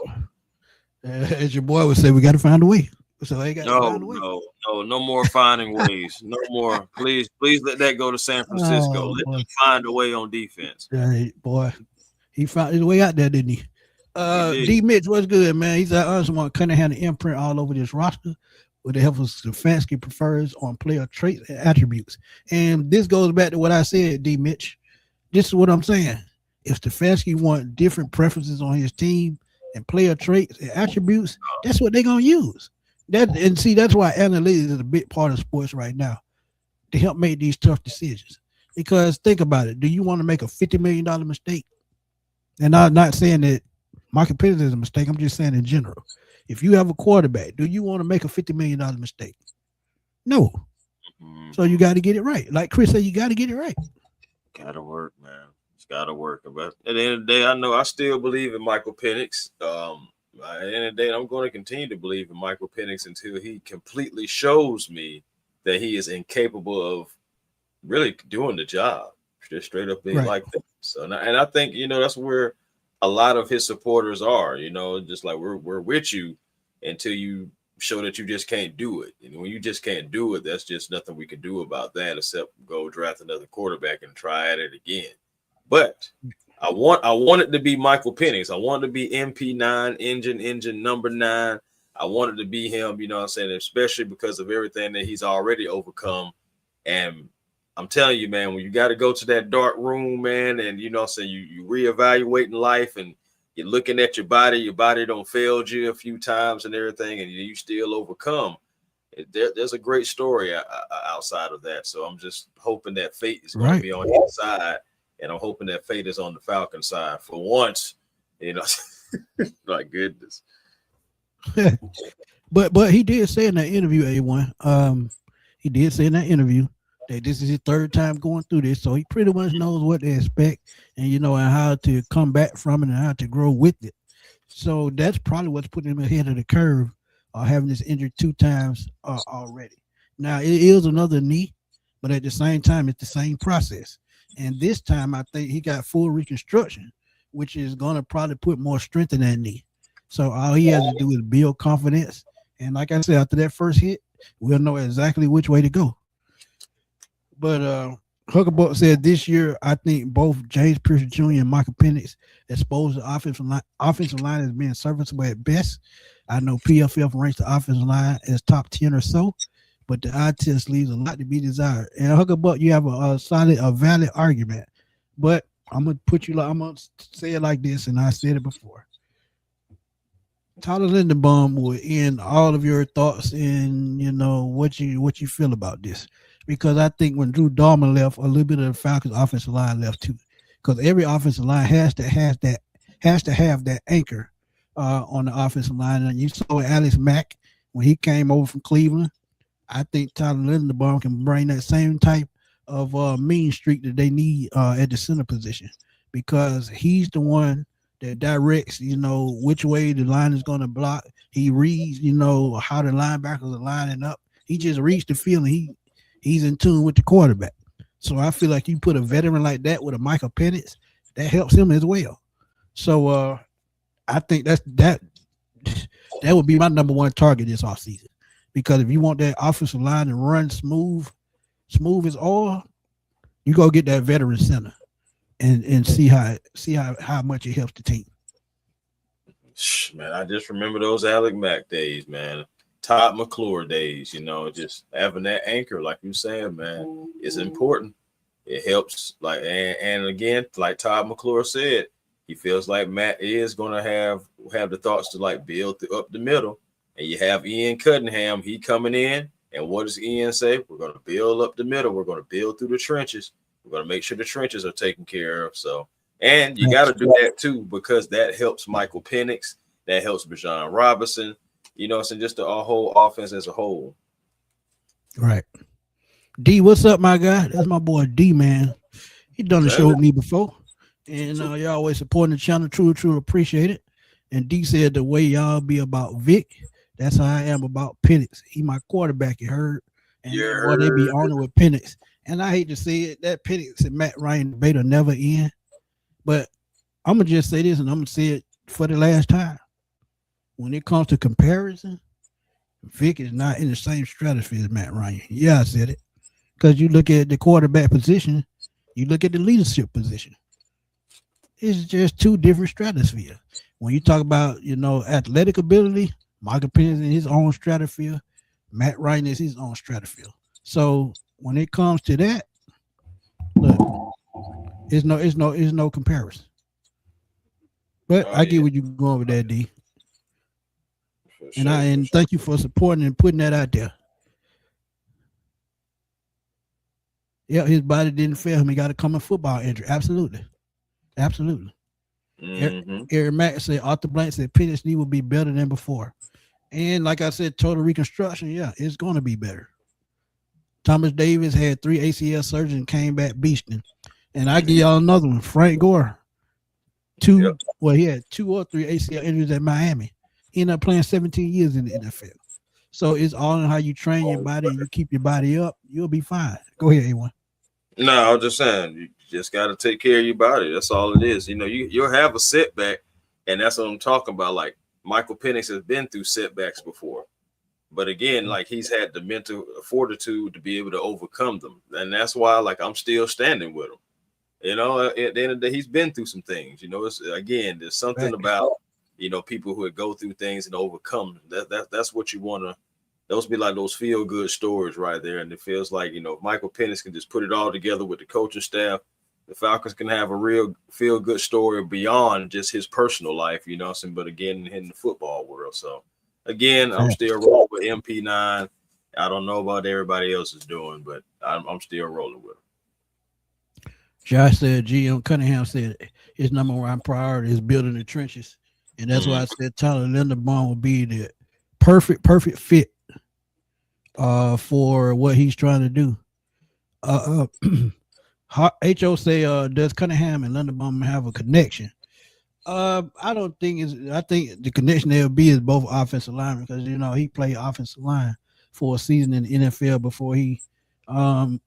As your boy would say, we gotta find a way. So they got no more finding ways. No more. Please let that go to San Francisco. Let them find a way on defense. Right, boy. He found his way out there, didn't he? D Mitch, what's good, man? He's at us want Cunningham to imprint all over this roster with the help of Stefanski prefers on player traits and attributes. And this goes back to what I said, D Mitch. This is what I'm saying. If Stefanski want different preferences on his team and player traits and attributes, that's what they're gonna use. That's why analytics is a big part of sports right now to help make these tough decisions. Because think about it. Do you want to make a $50 million mistake? And I'm not saying that Michael Penix is a mistake. I'm just saying in general. If you have a quarterback, do you want to make a $50 million mistake? No. So you got to get it right. Like Chris said, you got to get it right. Got to work, man. It's got to work. But at the end of the day, I know I still believe in Michael Penix. At the end of the day, I'm going to continue to believe in Michael Penix until he completely shows me that he is incapable of really doing the job. Just straight up being like that. So, and I think, that's where a lot of his supporters are, just like we're with you until you show that you just can't do it. And when you just can't do it, that's just nothing we can do about that except go draft another quarterback and try at it again. But I want it to be Michael Penix. I want it to be MP9, engine number 9. I wanted to be him, you know what I'm saying, especially because of everything that he's already overcome. And I'm telling you, man, when you got to go to that dark room, man, and you know what I'm saying, you reevaluating life and you're looking at your body don't failed you a few times and everything, and you still overcome. There's a great story outside of that. So I'm just hoping that fate is going to be on his side, and I'm hoping that fate is on the Falcon side for once, you know. My goodness. but he did say in that interview, A1, he did say in that interview that this is his 3rd time going through this, so he pretty much knows what to expect, and you know, and how to come back from it and how to grow with it. So that's probably what's putting him ahead of the curve, having this injury 2 times already. Now it is another knee, but at the same time, it's the same process. And this time, I think he got full reconstruction, which is going to probably put more strength in that knee. So all he has to do is build confidence. And like I said, after that first hit, we'll know exactly which way to go. But Huckabuck said this year, I think both James Pierce Jr. and Michael Penix exposed the offensive line as being serviceable at best. I know PFF ranks the offensive line as top 10 or so, but the eye test leaves a lot to be desired. And Huckabuck, you have a valid argument. But I'm gonna say it like this, and I said it before. Tyler Linderbaum will end all of your thoughts in, you know, what you feel about this, because I think when Drew Dalman left, a little bit of the Falcons offensive line left too, because every offensive line has to have that anchor on the offensive line. And you saw Alex Mack when he came over from Cleveland. I think Tyler Linderbaum can bring that same type of mean streak that they need at the center position, because he's the one that directs, you know, which way the line is going to block. He reads, you know, how the linebackers are lining up. He just reads the field, and he's in tune with the quarterback. So I feel like you put a veteran like that with a Michael Penix, that helps him as well. So I think that would be my number 1 target this offseason, because if you want that offensive line to run smooth as oil, you go get that veteran center and see how much it helps the team. Man, I just remember those Alex Mack days, man. Todd McClure days, you know, just having that anchor, like you saying, man, is important. It helps, like, and again, like Todd McClure said, he feels like Matt is going to have the thoughts to like build up the middle, and you have Ian Cunningham, he coming in, and what does Ian say? We're going to build up the middle. We're going to build through the trenches. We're going to make sure the trenches are taken care of. So, and you got to do that too, because that helps Michael Penix, that helps Bijan Robinson, you know, so just the whole offense as a whole. Right. D, what's up, my guy? That's my boy D, man. He done the show with me before. And y'all always supporting the channel. Truly appreciate it. And D said the way y'all be about Vic, that's how I am about Penix. He my quarterback, you heard. And boy, they be on it with Penix. And I hate to say it, that Penix and Matt Ryan debate will never end. But I'm going to just say this, and I'm going to say it for the last time. When it comes to comparison, Vic is not in the same stratosphere as Matt Ryan. Yeah, I said it. Because you look at the quarterback position, you look at the leadership position. It's just 2 different stratospheres. When you talk about, you know, athletic ability, Michael Penix in his own stratosphere, Matt Ryan is his own stratosphere. So when it comes to that, look, it's no comparison. But I get what you're going with that, D. And thank you for supporting and putting that out there. Yeah, his body didn't fail him. He got a common football injury. Absolutely. Mm-hmm. Eric Mack said, Arthur Blank said Penix knee will be better than before. And like I said, total reconstruction, yeah, it's going to be better. Thomas Davis had 3 ACL surgeries and came back beasting. And I give y'all another one. Frank Gore, he had 2 or 3 ACL injuries at Miami. He ended up playing 17 years in the NFL. So it's all in how you train your body and you keep your body up. You'll be fine. Go ahead, A1. No, I was just saying, you just got to take care of your body. That's all it is. You know, you'll have a setback, and that's what I'm talking about. Like, Michael Penix has been through setbacks before. But again, like, he's had the mental fortitude to be able to overcome them. And that's why, like, I'm still standing with him. You know, at the end of the day, he's been through some things. You know, it's again, there's something Right. about, you know, people who would go through things and overcome them. That's what you want to. Those be like those feel good stories right there. And it feels like, you know, if Michael Penix can just put it all together with the coaching staff, the Falcons can have a real feel good story beyond just his personal life, you know what I'm saying? But again, in the football world. So again, I'm still rolling with MP9. I don't know about everybody else is doing, but I'm still rolling with him. Josh said, GM Cunningham said his number one priority is building the trenches. And that's why I said Tyler Linderbaum will be the perfect fit for what he's trying to do. HO say, does Cunningham and Linderbaum have a connection? I don't think I think the connection there will be is both offensive linemen, because you know he played offensive line for a season in the NFL before he let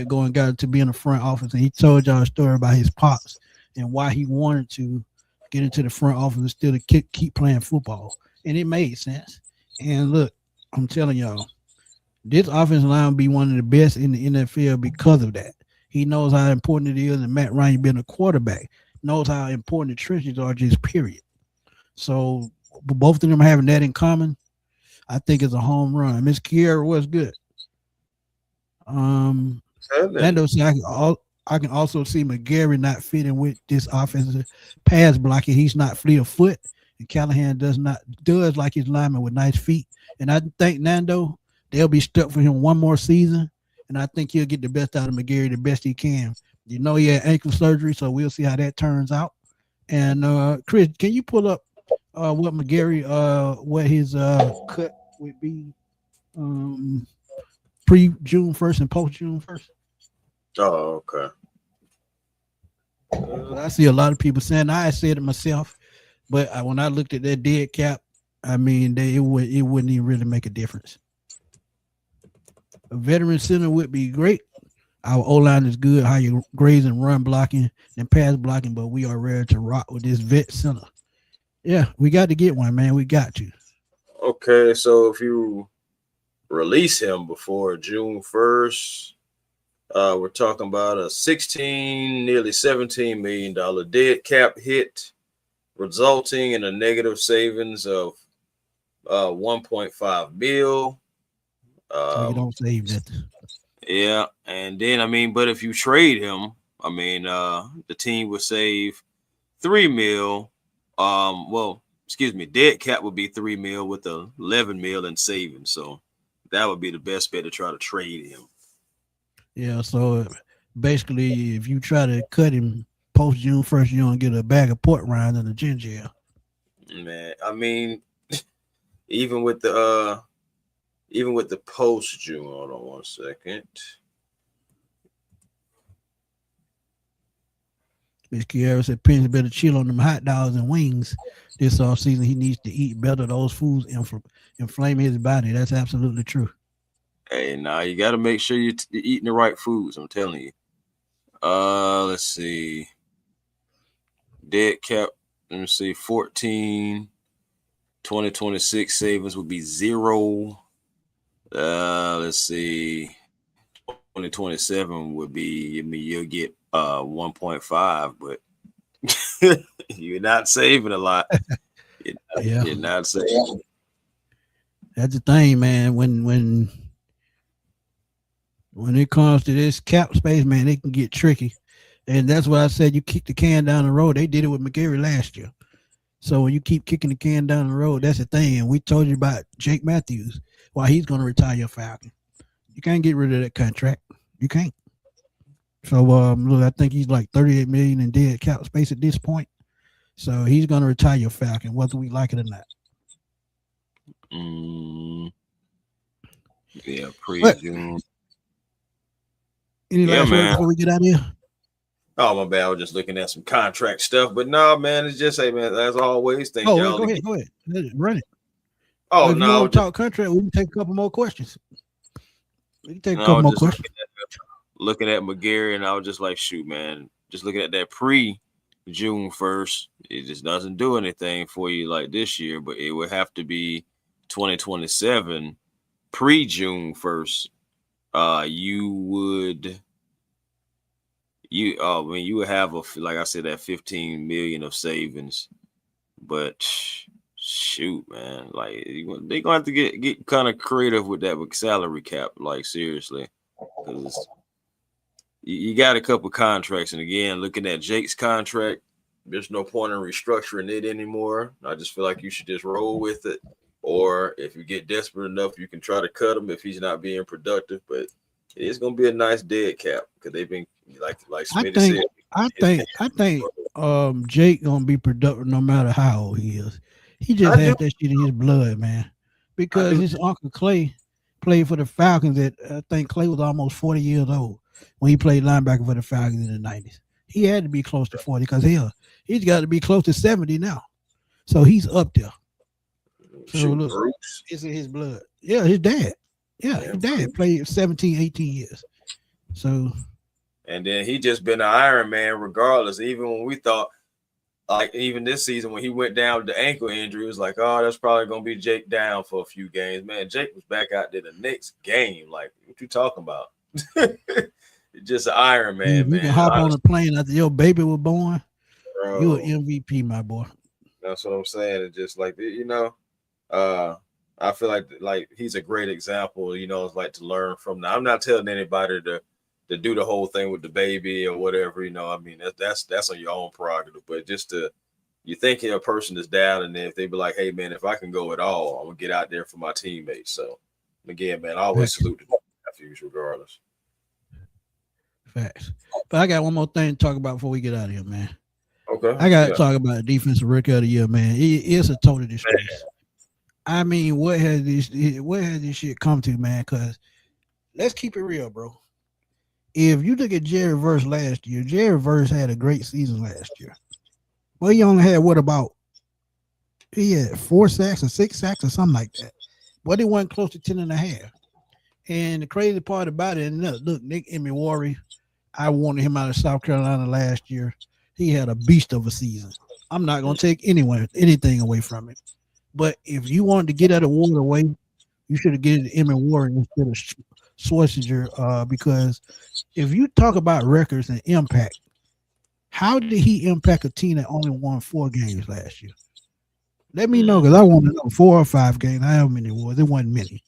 go and got to be in the front office. And he told y'all a story about his pops and why he wanted to get into the front office and still to keep playing football. And it made sense. And look, I'm telling y'all, this offensive line will be one of the best in the NFL because of that. He knows how important it is, and Matt Ryan being a quarterback knows how important the trenches are, just period. So both of them having that in common, I think it's a home run. Miss Kiera was good. Lando said I can also see McGarry not fitting with this offensive pass blocking. He's not fleet of foot, and Callahan does like his lineman with nice feet. And I think Nando, they'll be stuck for him one more season, and I think he'll get the best out of McGarry, the best he can. You know, he had ankle surgery, so we'll see how that turns out. And Chris, can you pull up what McGarry what his cut would be pre-June 1st and post-June 1st? Oh, okay. I see a lot of people saying, I said it myself, but when I looked at that dead cap, I mean, it wouldn't even really make a difference. A veteran center would be great. Our O-line is good, how you graze and run blocking and pass blocking, but we are ready to rock with this vet center. Yeah, we got to get one, man. We got to. Okay, so if you release him before June 1st, we're talking about a nearly $17 million dead cap hit, resulting in a negative savings of 1.5 mil. So you don't save nothing. Yeah, and then but if you trade him, the team would save 3 mil. Dead cap would be 3 mil with 11 mil in savings. So that would be the best bet to try to trade him. Yeah, so basically, if you try to cut him post June 1st, you don't get a bag of pork rinds and a ginger ale. Man, even with the post June, hold on one second. Miss Kiera said Penix better chill on them hot dogs and wings this off season. He needs to eat better. Those foods inflame his body. That's absolutely true. Hey, now you got to make sure you're eating the right foods. I'm telling you. Let's see. Dead cap. Let me see. 14. 2026 savings would be 0. Let's see. 2027 would be. You'll get 1.5, but you're not saving a lot. You're not saving. That's the thing, man. When it comes to this cap space, man, it can get tricky. And that's why I said you kick the can down the road. They did it with McGarry last year. So when you keep kicking the can down the road, that's the thing. And we told you about Jake Matthews, why he's going to retire your Falcon. You can't get rid of that contract. You can't. So look, I think he's like 38 million in dead cap space at this point. So he's going to retire your Falcon, whether we like it or not. Yeah, pre-June. Any last words before we get out of here? Oh, my bad. I was just looking at some contract stuff. But no, man, it's just, hey, man, as always, thank y'all. Go ahead. Run it. Oh, if no. you want to talk contract, we can take a couple more questions. Looking at McGarry, and I was just like, shoot, man, just looking at that pre-June 1st, it just doesn't do anything for you like this year, but it would have to be 2027 pre-June 1st. You when you would have like I said, that 15 million of savings, but shoot, man, like they're gonna have to get kind of creative with that with salary cap, like seriously, because you got a couple contracts, and again, looking at Jake's contract, there's no point in restructuring it anymore. I just feel like you should just roll with it, or if you get desperate enough, you can try to cut him if he's not being productive. But it's gonna be a nice dead cap because they've been like Smitty said. I think Jake gonna be productive no matter how old he is. He just has that shit in his blood, man. Because his uncle Clay played for the Falcons I think Clay was almost 40 years old when he played linebacker for the Falcons in the 90s. He had to be close to 40 because he's got to be close to 70 now. So he's up there. So look, it's in his blood. Yeah, his dad. Yeah, his dad played 17, 18 years. So, and then he just been an Iron Man regardless. Even when we thought, like even this season when he went down with the ankle injury, it was like, oh, that's probably gonna be Jake down for a few games. Man, Jake was back out there the next game. Like, what you talking about? Just an Iron Man, man. You can hop on a plane after your baby was born. Bro, you're an MVP, my boy. That's what I'm saying. It's just like, I feel like he's a great example, it's like to learn from. Now, I'm not telling anybody to do the whole thing with the baby or whatever, I mean, that's on your own prerogative, but just you think a person is down, and then if they be like, hey man, if I can go at all, I'm gonna get out there for my teammates. So again, man, I always salute the nephews regardless. Facts. But I got one more thing to talk about before we get out of here, man. Okay. I got to talk about defensive rookie of the year, man. It's a total disgrace. I mean, what has this shit come to, man? Because let's keep it real, bro. If you look at Jerry Verse last year, Jerry Verse had a great season last year. Well, he only had he had 4 sacks or 6 sacks or something like that. But it wasn't close to 10.5. And the crazy part about it, look, Nick Emeagwari, I wanted him out of South Carolina last year. He had a beast of a season. I'm not going to take anything away from it. But if you wanted to get out of Ward away, you should have given Emeagwari instead of Schwarzenegger, because if you talk about records and impact, how did he impact a team that only won 4 games last year? Let me know, because I want to know 4 or 5 games. I don't know how many it was. It wasn't many.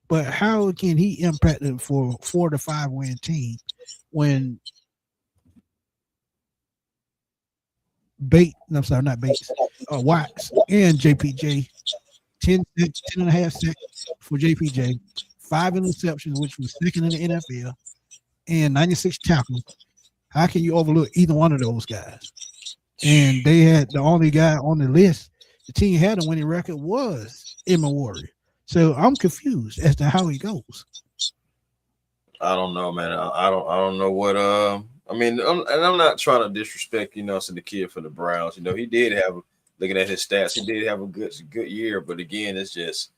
But how can he impact it for 4 to 5 win team when Watts and JPJ 10.5 sacks for JPJ, 5 interceptions, which was second in the NFL, and 96 tackles. How can you overlook either one of those guys? And they had the only guy on the list the team had a winning record was Emeagwari. So I'm confused as to how he goes. I don't know, man. I don't know what. I mean, I'm not trying to disrespect, the kid for the Browns. He did have, looking at his stats, he did have a good year. But again, it's just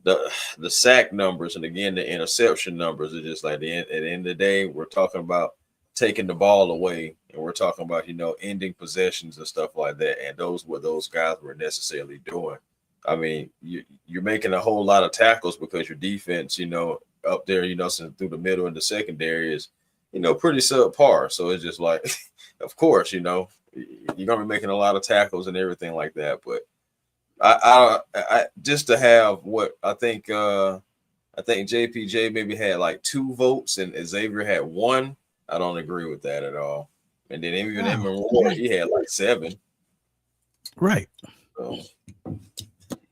the sack numbers, and again the interception numbers are just like at the end of the day, we're talking about taking the ball away, and we're talking about ending possessions and stuff like that. And those guys were necessarily doing. I mean, you're making a whole lot of tackles because your defense, up there, through the middle and the secondary is, pretty subpar. So it's just like, of course, you're gonna be making a lot of tackles and everything like that. But I just to have what I think JPJ maybe had like 2 votes and Xavier had 1. I don't agree with that at all. And then even he had like 7. Right. So,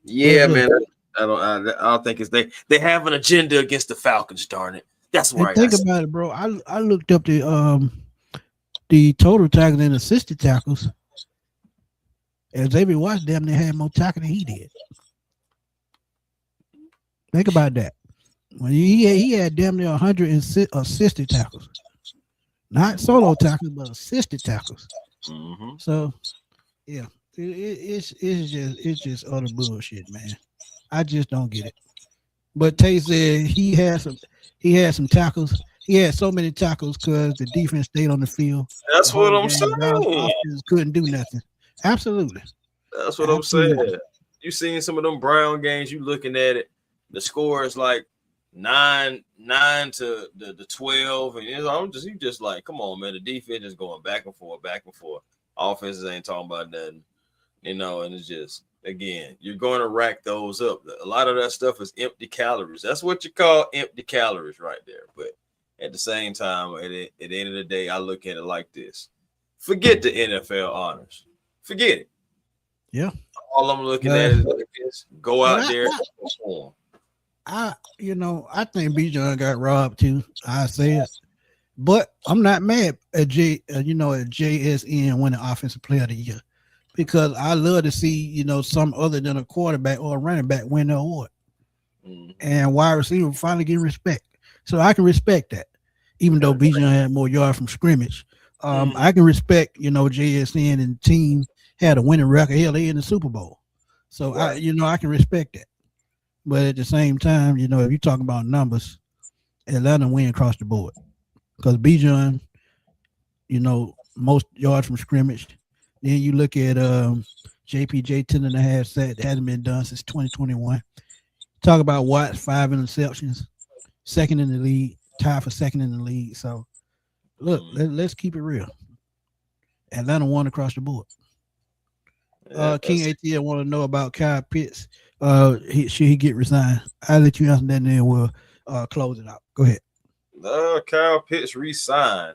yeah, man. I don't think it's they have an agenda against the Falcons. Darn it. That's why. Think about it, bro. I looked up the total tackles and assisted tackles. And Xavier Watts damn near had more tackles than he did. Think about that. When he had damn near 100 assisted tackles, not solo tackles, but assisted tackles. Mm-hmm. So, yeah, it's just utter bullshit, man. I just don't get it. But Tay said he had some tackles. He had so many tackles because the defense stayed on the field. That's what I'm saying. Couldn't do nothing. Absolutely. That's what I'm saying. You seen some of them Brown games, you looking at it, the score is like nine to the 12, and you just like, come on, man. The defense is going back and forth, back and forth. Offenses ain't talking about nothing, and it's just, again, you're going to rack those up. A lot of that stuff is empty calories. That's what you call empty calories right there. But at the same time, at the end of the day, I look at it like this. Forget the NFL honors. Forget it. Yeah. All I'm looking at is go out there and perform. I think Bijan got robbed too. I say it, but I'm not mad at JSN winning Offensive Player of the Year, because I love to see some other than a quarterback or a running back win the award, and wide receiver finally getting respect. So I can respect that, even though Bijan had more yards from scrimmage. I can respect JSN and the team had a winning record. Hell, they in the Super Bowl, so I can respect that. But at the same time, if you're talking about numbers, Atlanta win across the board, because Bijan, most yards from scrimmage. Then you look at JPJ 10.5 sacks. That hasn't been done since 2021. Talk about Watts, 5 interceptions, second in the league, tied for second in the league. So look, let's keep it real. Atlanta won across the board. King ATL want to know about Kyle Pitts. Should he get resigned? I'll let you answer that, and then we'll close it out. Go ahead. Kyle Pitts resign.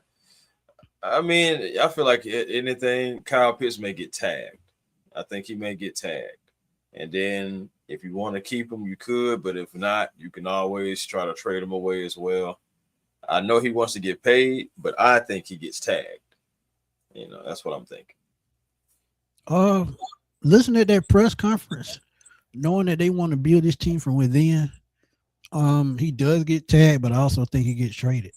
I mean, I feel like anything, Kyle Pitts may get tagged. I think he may get tagged. And then if you want to keep him, you could. But if not, you can always try to trade him away as well. I know he wants to get paid, but I think he gets tagged. That's what I'm thinking. Listen at that press conference, knowing that they want to build this team from within, he does get tagged, but I also think he gets traded.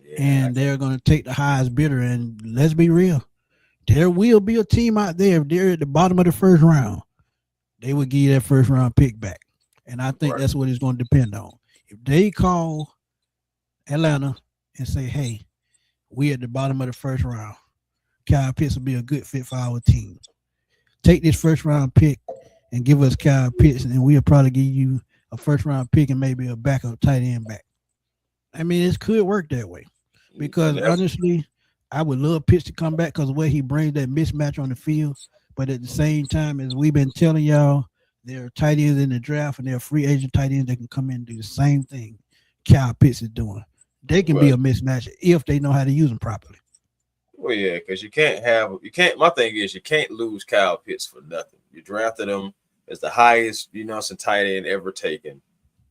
Yeah, and they're going to take the highest bidder. And let's be real, there will be a team out there, if they're at the bottom of the first round, they will give you that first round pick back. And I think that's what it's going to depend on. If they call Atlanta and say, hey, we at the bottom of the first round, Kyle Pitts will be a good fit for our team. Take this first round pick and give us Kyle Pitts, and we'll probably give you a first round pick and maybe a backup tight end back. I mean, it could work that way, because honestly, I would love Pitts to come back because of the way he brings that mismatch on the field. But at the same time, as we've been telling y'all, there are tight ends in the draft and there are free agent tight ends that can come in and do the same thing Kyle Pitts is doing. They can be a mismatch if they know how to use them properly. Well, yeah, because my thing is, you can't lose Kyle Pitts for nothing. You drafted him as the highest, some tight end ever taken.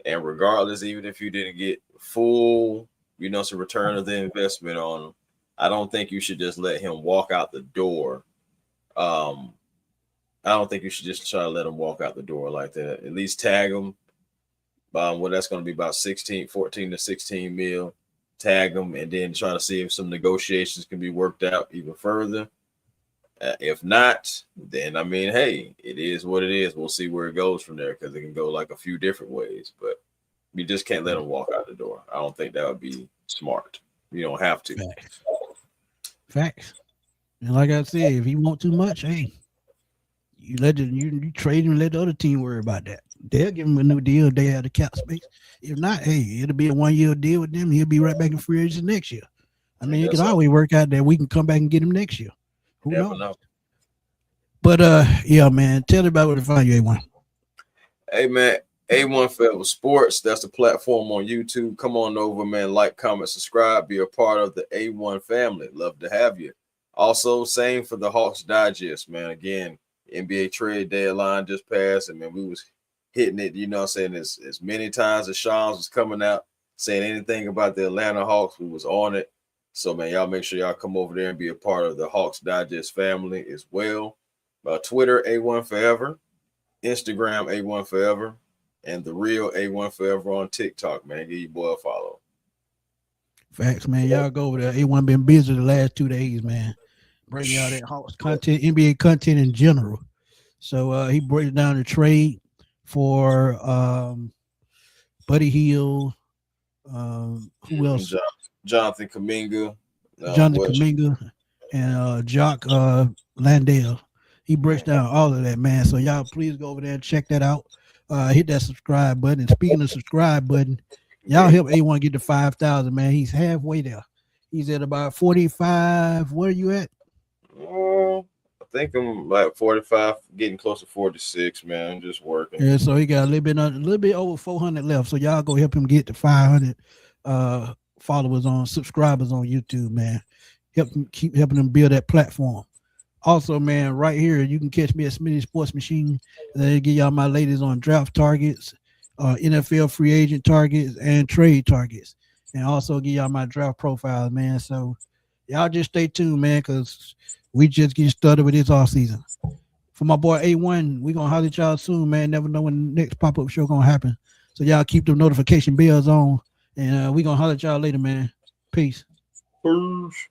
And regardless, even if you didn't get full, some return of the investment on him, I don't think you should just let him walk out the door. I don't think you should just try to let him walk out the door like that. At least tag him. That's going to be about 14 to 16 mil. Tag them, and then try to see if some negotiations can be worked out even further. If not, then hey, it is what it is. We'll see where it goes from there, because it can go like a few different ways. But you just can't let them walk out the door. I don't think that would be smart. You don't have to. Facts. And like I said, if he want too much, hey, you trade him and let the other team worry about that. They'll give him a new deal if they have the cap space. If not, hey, it'll be a 1-year deal with them. He'll be right back in free agency next year. I mean, it can always work out that we can come back and get him next year. Who knows? But yeah, man, tell everybody where to find you, A1. Hey, man, A1 Forever Sports. That's the platform on YouTube. Come on over, man. Like, comment, subscribe. Be a part of the A1 family. Love to have you. Also, same for the Hawks Digest, man. Again, NBA trade deadline just passed, and man, we was hitting it, as many times as Sean's was coming out saying anything about the Atlanta Hawks, we was on it. So, man, y'all make sure y'all come over there and be a part of the Hawks Digest family as well. Twitter, A1 Forever. Instagram, A1 Forever. And the real A1 Forever on TikTok, man. Give your boy a follow. Facts, man. Y'all go over there. A1 been busy the last 2 days, man. Bringing out that Hawks content, NBA content in general. So he breaks down the trade for Buddy Hield. Who else? Jonathan Kuminga. Kuminga and Jock Landale. He breaks down all of that, man. So y'all please go over there and check that out. hit that subscribe button. And speaking of subscribe button, y'all help A1 get to 5,000, man. He's halfway there. He's at about 45. Where are you at? I think I'm like 45, getting close to 46, man. I'm just working. Yeah, so he got a little bit over 400 left. So y'all go help him get to 500 subscribers on YouTube, man. Keep helping him build that platform. Also, man, right here, you can catch me at Smitty Sports Machine. They give y'all my latest on draft targets, NFL free agent targets, and trade targets. And also give y'all my draft profiles, man. So y'all just stay tuned, man, because we just getting started with this off season. For my boy A1, we going to holler at y'all soon, man. Never know when the next pop-up show going to happen. So y'all keep the notification bells on. And we going to holler at y'all later, man. Peace. Peace.